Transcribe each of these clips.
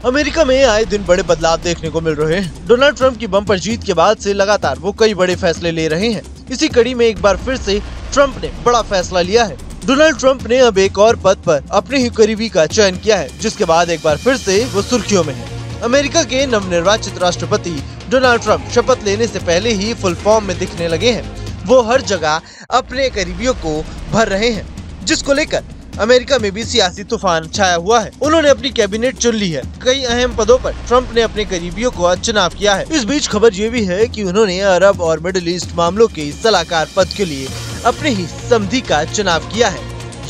America में आए दिन बड़े बदलाव देखने को मिल रहे हैं। डोनाल्ड ट्रंप की बम्पर जीत के बाद से लगातार वो कई बड़े फैसले ले रहे हैं। इसी कड़ी में एक बार फिर से ट्रंप ने बड़ा फैसला लिया है। डोनाल्ड ट्रंप ने अब एक और पद पर अपने ही करीबी का चयन किया है, जिसके बाद एक बार फिर से वो सुर्खियों में है। अमेरिका के नवनिर्वाचित राष्ट्रपति डोनाल्ड ट्रंप शपथ लेने से पहले ही फुल फॉर्म में दिखने लगे हैं। वो हर जगह अपने करीबियों को भर रहे हैं, जिसको लेकर अमेरिका में भी सियासी तूफान छाया हुआ है। उन्होंने अपनी कैबिनेट चुन ली है। कई अहम पदों पर ट्रंप ने अपने करीबियों को चुनाव किया है। इस बीच खबर ये भी है कि उन्होंने अरब और मिडिल ईस्ट मामलों के सलाहकार पद के लिए अपने ही समधी का चुनाव किया है,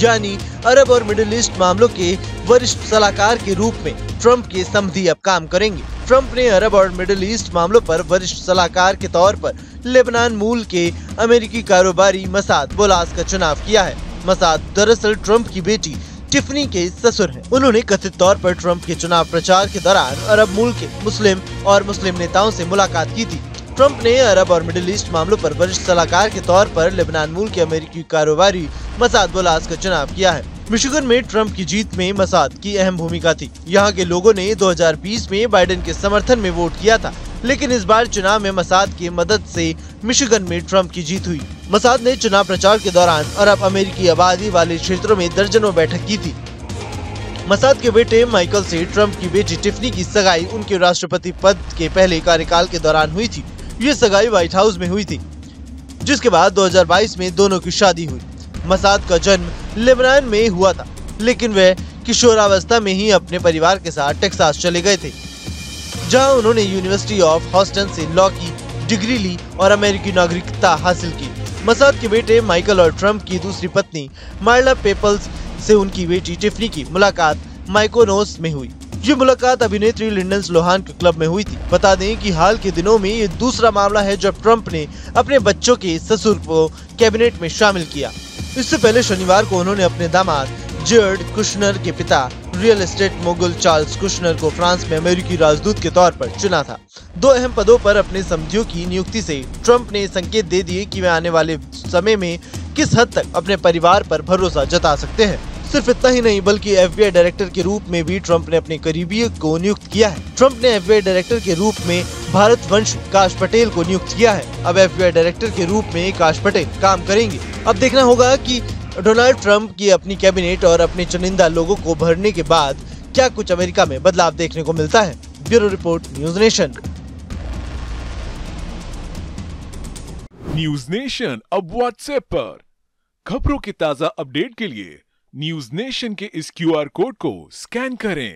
यानी अरब और मिडिल ईस्ट मामलों के वरिष्ठ सलाहकार के रूप में ट्रंप के समधी अब काम करेंगे। ट्रंप ने अरब और मिडिल ईस्ट मामलों पर वरिष्ठ सलाहकार के तौर पर लेबनान मूल के अमेरिकी कारोबारी मसाद बोलास का चुनाव किया है। मसाद दरअसल ट्रंप की बेटी टिफनी के ससुर हैं। उन्होंने कथित तौर पर ट्रंप के चुनाव प्रचार के दौरान अरब मूल के मुस्लिम नेताओं से मुलाकात की थी। ट्रंप ने अरब और मिडिल ईस्ट मामलों पर वरिष्ठ सलाहकार के तौर पर लेबनान मूल के अमेरिकी कारोबारी मसाद बोलास का चुनाव किया है। मिशिगन में ट्रंप की जीत में मसाद की अहम भूमिका थी। यहाँ के लोगों ने 2020 में बाइडेन के समर्थन में वोट किया था, लेकिन इस बार चुनाव में मसाद की मदद से मिशिगन में ट्रंप की जीत हुई। मसाद ने चुनाव प्रचार के दौरान अरब अमेरिकी आबादी वाले क्षेत्रों में दर्जनों बैठक की थी। मसाद के बेटे माइकल से ट्रंप की बेटी टिफनी की सगाई उनके राष्ट्रपति पद के पहले कार्यकाल के दौरान हुई थी। ये सगाई व्हाइट हाउस में हुई थी, जिसके बाद 2022 में दोनों की शादी हुई। मसाद का जन्म लेबनान में हुआ था, लेकिन वह किशोरावस्था में ही अपने परिवार के साथ टेक्सास चले गए थे, जहां उन्होंने यूनिवर्सिटी ऑफ ह्यूस्टन से लॉ की डिग्री ली और अमेरिकी नागरिकता हासिल की। मसाद के बेटे माइकल और ट्रंप की दूसरी पत्नी मार्ला पेपल्स से उनकी बेटी टिफनी की मुलाकात माइकोनोस में हुई। ये मुलाकात अभिनेत्री लिंडन लोहान के क्लब में हुई थी। बता दें कि हाल के दिनों में ये दूसरा मामला है जब ट्रंप ने अपने बच्चों के ससुर को कैबिनेट में शामिल किया। इससे पहले शनिवार को उन्होंने अपने दामाद जर्ड कुशनर के पिता real estate mogul Charles Kushner को फ्रांस में अमेरिकी राजदूत के तौर पर चुना था। दो अहम पदों पर अपने समधियों की नियुक्ति से ट्रंप ने संकेत दे दिए कि वे आने वाले समय में किस हद तक अपने परिवार पर भरोसा जता सकते हैं। सिर्फ इतना ही नहीं, बल्कि FBI डायरेक्टर के रूप में भी ट्रंप ने अपने करीबी को नियुक्त किया है। ट्रंप ने FBI डायरेक्टर के रूप में भारत वंश काश पटेल को नियुक्त किया है। अब FBI डायरेक्टर के रूप में काश पटेल काम करेंगे। अब देखना होगा कि डोनाल्ड ट्रंप की अपनी कैबिनेट और अपने चुनिंदा लोगों को भरने के बाद क्या कुछ अमेरिका में बदलाव देखने को मिलता है। Bureau report, news nation. News nation अब व्हाट्सएप पर खबरों के ताजा अपडेट के लिए न्यूज नेशन के इस QR कोड को स्कैन करें।